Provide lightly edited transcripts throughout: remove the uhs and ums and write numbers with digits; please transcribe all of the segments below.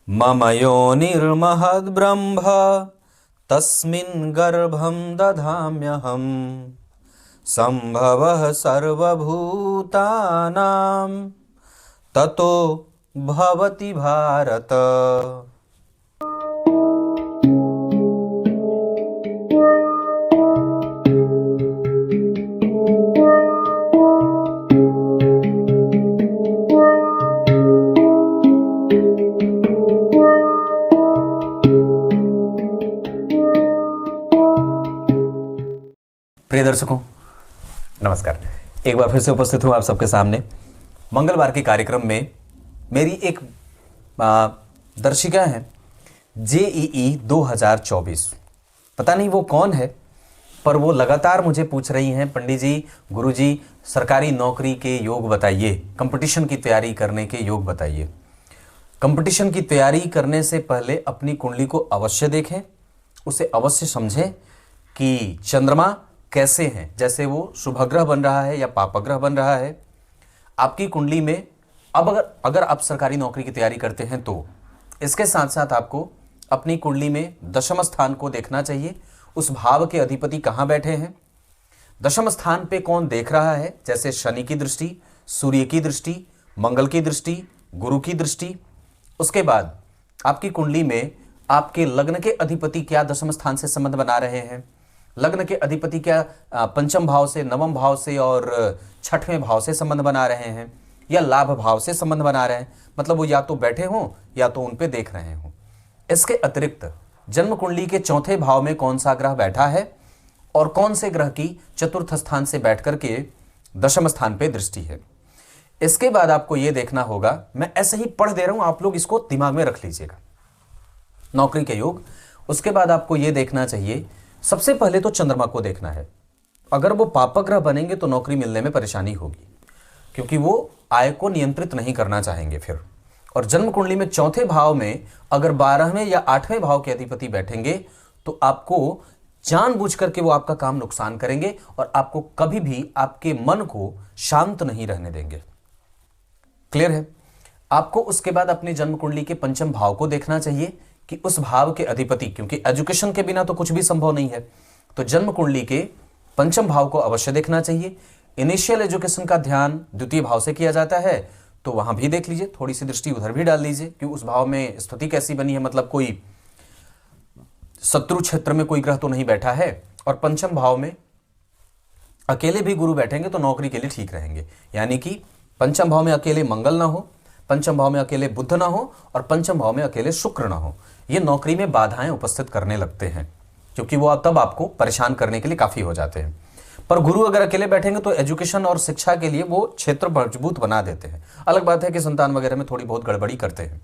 मम योनिर्महद्ब्रह्म तस्मिन् गर्भं दधाम्यहम् संभवः सर्वभूतानां ततो भवति भारत। प्रिय दर्शकों नमस्कार। एक बार फिर से उपस्थित हूं आप सबके सामने मंगलवार के कार्यक्रम में। मेरी एक दर्शिका है जेईई 2024। पता नहीं वो कौन है, पर वो लगातार मुझे पूछ रही हैं, पंडित जी, गुरु जी, सरकारी नौकरी के योग बताइए, कंपटीशन की तैयारी करने के योग बताइए। कंपटीशन की तैयारी करने से पहले अपनी कुंडली को अवश्य देखें, उसे अवश्य समझें कि चंद्रमा कैसे हैं। जैसे वो शुभग्रह बन रहा है या पापग्रह बन रहा है आपकी कुंडली में। अब अगर आप सरकारी नौकरी की तैयारी करते हैं तो इसके साथ साथ आपको अपनी कुंडली में दशम स्थान को देखना चाहिए। उस भाव के अधिपति कहाँ बैठे हैं, दशम स्थान पे कौन देख रहा है। जैसे शनि की दृष्टि, सूर्य की दृष्टि, मंगल की दृष्टि, गुरु की दृष्टि। उसके बाद आपकी कुंडली में आपके लग्न के अधिपति क्या दशम स्थान से संबंध बना रहे हैं, लग्न के अधिपति क्या पंचम भाव से, नवम भाव से और छठवें भाव से संबंध बना रहे हैं, या लाभ भाव से संबंध बना रहे हैं। मतलब वो या तो बैठे हों या तो उन पे देख रहे हों। इसके अतिरिक्त जन्म कुंडली के चौथे भाव में कौन सा ग्रह बैठा है और कौन से ग्रह की चतुर्थ स्थान से बैठ करके दशम स्थान पे दृष्टि है। इसके बाद आपको यह देखना होगा, मैं ऐसे ही पढ़ दे रहा हूं, आप लोग इसको दिमाग में रख लीजिएगा, नौकरी के योग। उसके बाद आपको यह देखना चाहिए, सबसे पहले तो चंद्रमा को देखना है। अगर वो पापग्रह बनेंगे तो नौकरी मिलने में परेशानी होगी, क्योंकि वो आय को नियंत्रित नहीं करना चाहेंगे फिर। और जन्म कुंडली में चौथे भाव में अगर 12वें या 8वें भाव के अधिपति बैठेंगे तो आपको जानबूझ करके वो आपका काम नुकसान करेंगे और आपको कभी भी आपके मन को शांत नहीं रहने देंगे। क्लियर है। आपको उसके बाद अपनी जन्म कुंडली के पंचम भाव को देखना चाहिए कि उस भाव के अधिपति, क्योंकि एजुकेशन के बिना तो कुछ भी संभव नहीं है, तो जन्म कुंडली के पंचम भाव को अवश्य देखना चाहिए। इनिशियल एजुकेशन का ध्यान द्वितीय भाव से किया जाता है, तो वहां भी देख लीजिए, थोड़ी सी दृष्टि उधर भी डाल लीजिए कि उस भाव में स्थिति कैसी बनी है, मतलब कोई शत्रु क्षेत्र में कोई ग्रह तो नहीं बैठा है। और पंचम भाव में अकेले भी गुरु बैठेंगे तो नौकरी के लिए ठीक रहेंगे। यानी कि पंचम भाव में अकेले मंगल ना हो, पंचम भाव में अकेले बुध ना हो और पंचम भाव में अकेले शुक्र ना हो। ये नौकरी में बाधाएं उपस्थित करने लगते हैं, क्योंकि वो तब आपको परेशान करने के लिए काफी हो जाते हैं। पर गुरु अगर अकेले बैठेंगे तो एजुकेशन और शिक्षा के लिए वो क्षेत्र मजबूत बना देते हैं। अलग बात है कि संतान वगैरह में थोड़ी बहुत गड़बड़ी करते हैं,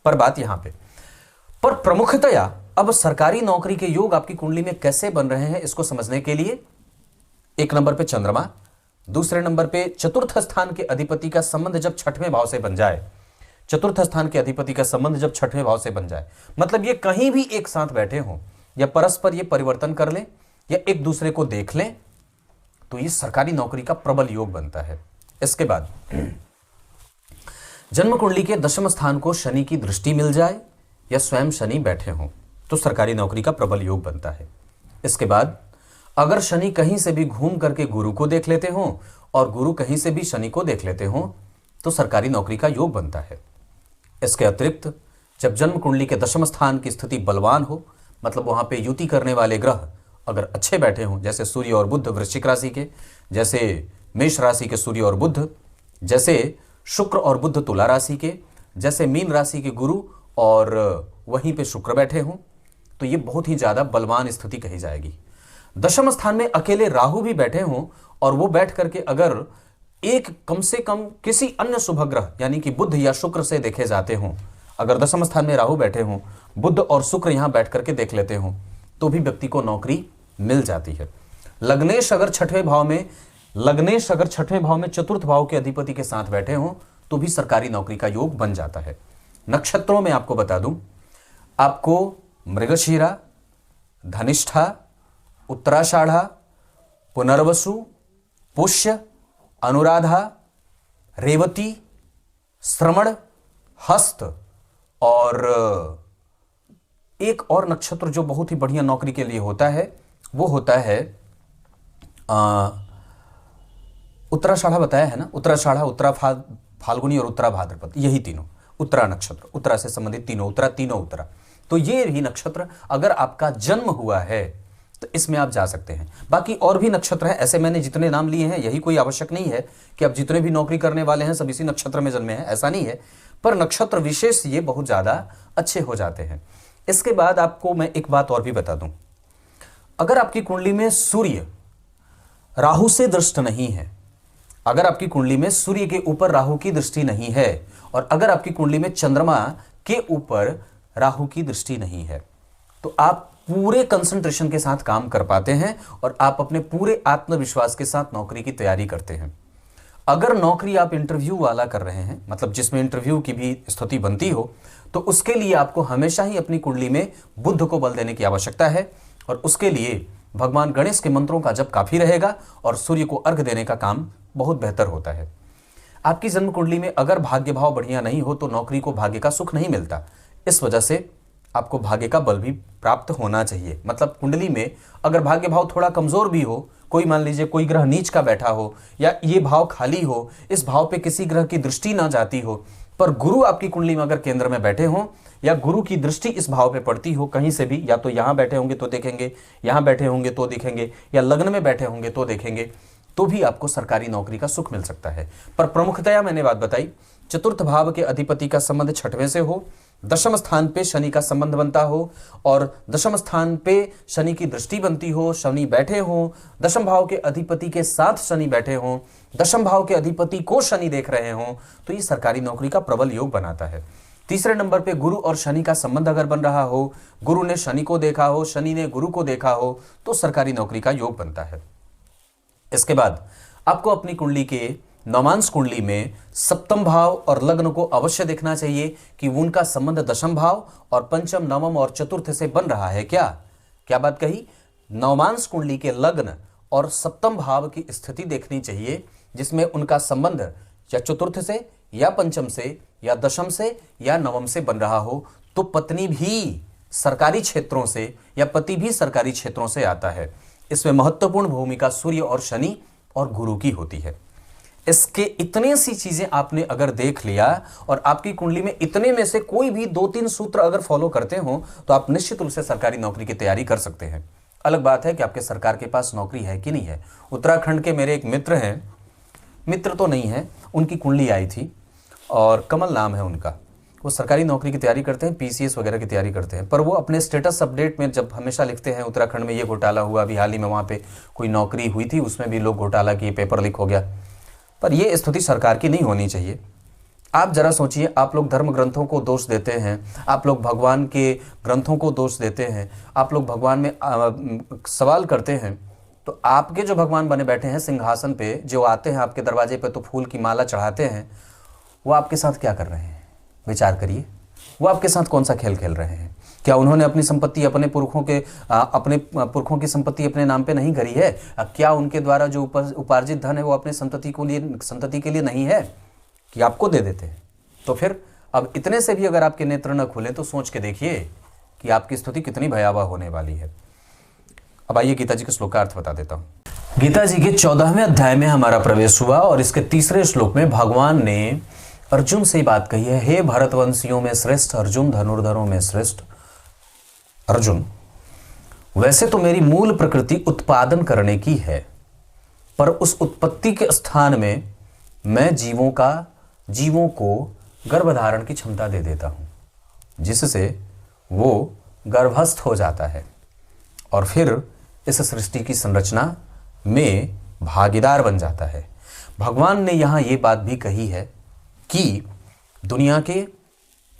पर बात यहां पे। पर प्रमुखतया अब सरकारी नौकरी के योग आपकी कुंडली में कैसे बन रहे हैं, इसको समझने के लिए एक नंबर पे चंद्रमा, दूसरे नंबर पे चतुर्थ स्थान के अधिपति का संबंध जब छठवें भाव से बन जाए, चतुर्थ स्थान के अधिपति का संबंध जब छठवें भाव से बन जाए, मतलब ये कहीं भी एक साथ बैठे हों या परस्पर ये परिवर्तन कर लें या एक दूसरे को देख लें, तो ये सरकारी नौकरी का प्रबल योग बनता है। इसके बाद जन्म कुंडली के दशम स्थान को शनि की दृष्टि मिल जाए या स्वयं शनि बैठे हों तो सरकारी नौकरी का प्रबल योग बनता है। इसके बाद अगर शनि कहीं से भी घूम करके गुरु को देख लेते हों और गुरु कहीं से भी शनि को देख लेते हों तो सरकारी नौकरी का योग बनता है। इसके अतिरिक्त जब जन्म कुंडली के दशम स्थान की स्थिति बलवान हो, मतलब वहां पे युति करने वाले ग्रह अगर अच्छे बैठे हों, जैसे सूर्य और बुध वृश्चिक राशि के, जैसे मेष राशि के सूर्य और बुध, जैसे शुक्र और बुध तुला राशि के, जैसे मीन राशि के गुरु और वहीं पे शुक्र बैठे हों, तो ये बहुत ही ज्यादा बलवान स्थिति कही जाएगी। दशम स्थान में अकेले राहु भी बैठे हों और वो बैठ करके अगर एक कम से कम किसी अन्य शुभ ग्रह यानी कि बुध या शुक्र से देखे जाते हों, अगर दशम स्थान में राहु बैठे हों, बुध और शुक्र यहां बैठ करके देख लेते हों, तो भी व्यक्ति को नौकरी मिल जाती है। लग्नेश अगर छठवें भाव में चतुर्थ भाव के अधिपति के साथ बैठे हों तो भी सरकारी नौकरी का योग बन जाता है। नक्षत्रों में आपको बता दूं, आपको मृगशिरा, धनिष्ठा, उत्तराषाढ़ा, पुनर्वसु, पुष्य, अनुराधा, रेवती, श्रवण, हस्त और एक और नक्षत्र जो बहुत ही बढ़िया नौकरी के लिए होता है वो होता है उत्तराषाढ़ा, बताया है ना, उत्तराषाढ़ा, फाल्गुनी और उत्तरा भाद्रपद, यही तीनों उत्तरा नक्षत्र, उत्तरा से संबंधित तीनों उत्तरा, तीनों उत्तरा। तो ये भी नक्षत्र अगर आपका जन्म हुआ है तो इसमें आप जा सकते हैं। बाकी और भी नक्षत्र हैं, ऐसे मैंने जितने नाम लिए हैं यही कोई आवश्यक नहीं है कि आप जितने भी नौकरी करने वाले हैं सब इसी नक्षत्र में जन्मे हैं, ऐसा नहीं है, पर नक्षत्र विशेष ये बहुत ज्यादा अच्छे हो जाते हैं। इसके बाद आपको मैं एक बात और भी बता दूं, अगर आपकी कुंडली में सूर्य राहु से दृष्ट नहीं है, अगर आपकी कुंडली में सूर्य के ऊपर राहु की दृष्टि नहीं है, और अगर आपकी कुंडली में चंद्रमा के ऊपर राहु की दृष्टि नहीं है, तो आप पूरे कंसंट्रेशन के साथ काम कर पाते हैं और आप अपने पूरे आत्मविश्वास के साथ नौकरी की तैयारी करते हैं। अगर नौकरी आप इंटरव्यू वाला कर रहे हैं, मतलब जिसमें इंटरव्यू की भी स्थिति बनती हो, तो उसके लिए आपको हमेशा ही अपनी कुंडली में बुध को बल देने की आवश्यकता है, और उसके लिए भगवान गणेश के मंत्रों का जप काफी रहेगा और सूर्य को अर्घ देने का काम बहुत बेहतर होता है। आपकी जन्म कुंडली में अगर भाग्य भाव बढ़िया नहीं हो तो नौकरी को भाग्य का सुख नहीं मिलता। इस वजह से आपको भाग्य का बल भी प्राप्त होना चाहिए। मतलब कुंडली में अगर भाग्य भाव थोड़ा कमजोर भी हो, कोई मान लीजिए कोई ग्रह नीच का बैठा हो या ये भाव खाली हो, इस भाव पे किसी ग्रह की दृष्टि ना जाती हो, पर गुरु आपकी कुंडली में अगर केंद्र में बैठे हों या गुरु की दृष्टि इस भाव पे पड़ती हो कहीं से भी, या तो यहां बैठे होंगे तो देखेंगे, यहां बैठे होंगे तो देखेंगे, या लग्न में बैठे होंगे तो देखेंगे, तो भी आपको सरकारी नौकरी का सुख मिल सकता है। पर प्रमुखतया मैंने बात बताई, चतुर्थ भाव के अधिपति का संबंध छठवें से हो, दशम स्थान पे शनि का संबंध बनता हो और दशम स्थान पे शनि की दृष्टि बनती हो, शनि बैठे हो, दशम भाव के अधिपति के साथ शनि बैठे हो, दशम भाव के अधिपति को शनि देख रहे हो, तो ये सरकारी नौकरी का प्रबल योग बनाता है। तीसरे नंबर पे गुरु और शनि का संबंध अगर बन रहा हो, गुरु ने शनि को देखा हो, शनि ने गुरु को देखा हो, तो सरकारी नौकरी का योग बनता है। इसके बाद आपको अपनी कुंडली के नवमांश कुंडली में सप्तम भाव और लग्न को अवश्य देखना चाहिए कि उनका संबंध दशम भाव और पंचम, नवम और चतुर्थ से बन रहा है क्या। क्या बात कही? नवमांश कुंडली के लग्न और सप्तम भाव की स्थिति देखनी चाहिए, जिसमें उनका संबंध या चतुर्थ से या पंचम से या दशम से या नवम से बन रहा हो, तो पत्नी भी सरकारी क्षेत्रों से या पति भी सरकारी क्षेत्रों से आता है। इसमें महत्वपूर्ण भूमिका सूर्य और शनि और गुरु की होती है। इसके इतने सी चीजें आपने अगर देख लिया और आपकी कुंडली में इतने में से कोई भी 2-3 सूत्र अगर फॉलो करते हो तो आप निश्चित रूप से सरकारी नौकरी की तैयारी कर सकते हैं। अलग बात है कि आपके सरकार के पास नौकरी है कि नहीं है। उत्तराखंड के मेरे एक मित्र हैं, मित्र तो नहीं है, उनकी कुंडली आई थी और कमल नाम है उनका, वो सरकारी नौकरी की तैयारी करते हैं, पीसीएस वगैरह की तैयारी करते हैं, पर वो अपने स्टेटस अपडेट में जब हमेशा लिखते हैं उत्तराखंड में ये घोटाला हुआ, अभी हाल ही में वहाँ पे कोई नौकरी हुई थी उसमें भी लोग घोटाला किए, पेपर लीक हो गया। पर ये स्थिति सरकार की नहीं होनी चाहिए। आप जरा सोचिए, आप लोग धर्म ग्रंथों को दोष देते हैं, आप लोग भगवान के ग्रंथों को दोष देते हैं, आप लोग भगवान में सवाल करते हैं, तो आपके जो भगवान बने बैठे हैं सिंहासन पे, जो आते हैं आपके दरवाजे पे तो फूल की माला चढ़ाते हैं, वो आपके साथ क्या कर रहे हैं? विचार करिए, वो आपके साथ कौन सा खेल खेल रहे हैं? क्या उन्होंने अपनी संपत्ति अपने पुरखों की संपत्ति अपने नाम पे नहीं करी है? क्या उनके द्वारा जो उपार्जित धन है वो अपने संतति के लिए नहीं है कि आपको दे देते हैं? तो फिर अब इतने से भी अगर आपके नेत्र न खुले तो सोच के देखिए कि आपकी स्थिति कितनी भयावह होने वाली है। अब आइए गीता जी के श्लोक का अर्थ बता देता हूं। गीता जी के 14वें अध्याय में हमारा प्रवेश हुआ और इसके तीसरे श्लोक में भगवान ने अर्जुन से बात कही है, हे भरतवंशियों में श्रेष्ठ अर्जुन, धनुर्धरों में श्रेष्ठ अर्जुन, वैसे तो मेरी मूल प्रकृति उत्पादन करने की है, पर उस उत्पत्ति के स्थान में मैं जीवों को गर्भधारण की क्षमता दे देता हूं, जिससे वो गर्भस्थ हो जाता है और फिर इस सृष्टि की संरचना में भागीदार बन जाता है। भगवान ने यहां ये बात भी कही है कि दुनिया के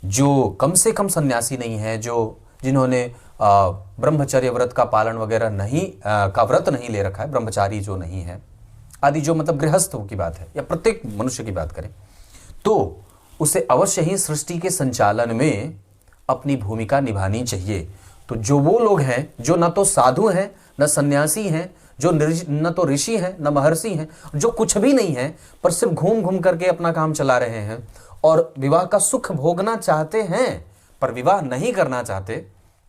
जो कम से कम सन्यासी नहीं है, जो जिन्होंने ब्रह्मचर्य व्रत का पालन वगैरह नहीं का व्रत नहीं ले रखा है, ब्रह्मचारी जो नहीं है आदि, जो मतलब गृहस्थों की बात है या प्रत्येक मनुष्य की बात करें, तो उसे अवश्य ही सृष्टि के संचालन में अपनी भूमिका निभानी चाहिए। तो जो वो लोग हैं जो न तो साधु हैं न सन्यासी हैं, जो न तो ऋषि हैं न महर्षि हैं, जो कुछ भी नहीं है पर सिर्फ घूम घूम करके अपना काम चला रहे हैं और विवाह का सुख भोगना चाहते हैं, पर विवाह नहीं करना चाहते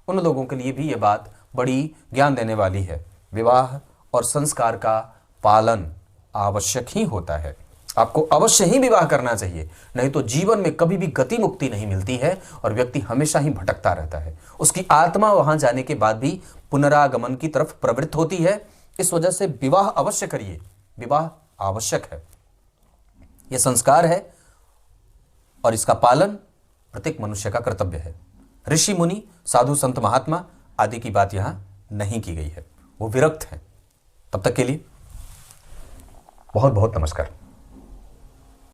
उन लोगों के लिए भी ये बात बड़ी ज्ञान देने वाली है। विवाह और संस्कार का पालन आवश्यक ही होता है। आपको अवश्य ही विवाह करना चाहिए, नहीं तो जीवन में कभी भी गति मुक्ति नहीं मिलती है और व्यक्ति हमेशा ही भटकता रहता है। उसकी आत्मा वहां जाने के बाद भी पुनरागमन की तरफ प्रवृत्त होती है। इस वजह से विवाह अवश्य करिए, विवाह आवश्यक है, यह संस्कार है और इसका पालन प्रत्येक मनुष्य का कर्तव्य है। ऋषि मुनि, साधु संत महात्मा आदि की बात यहां नहीं की गई है, वो विरक्त हैं। तब तक के लिए बहुत बहुत नमस्कार।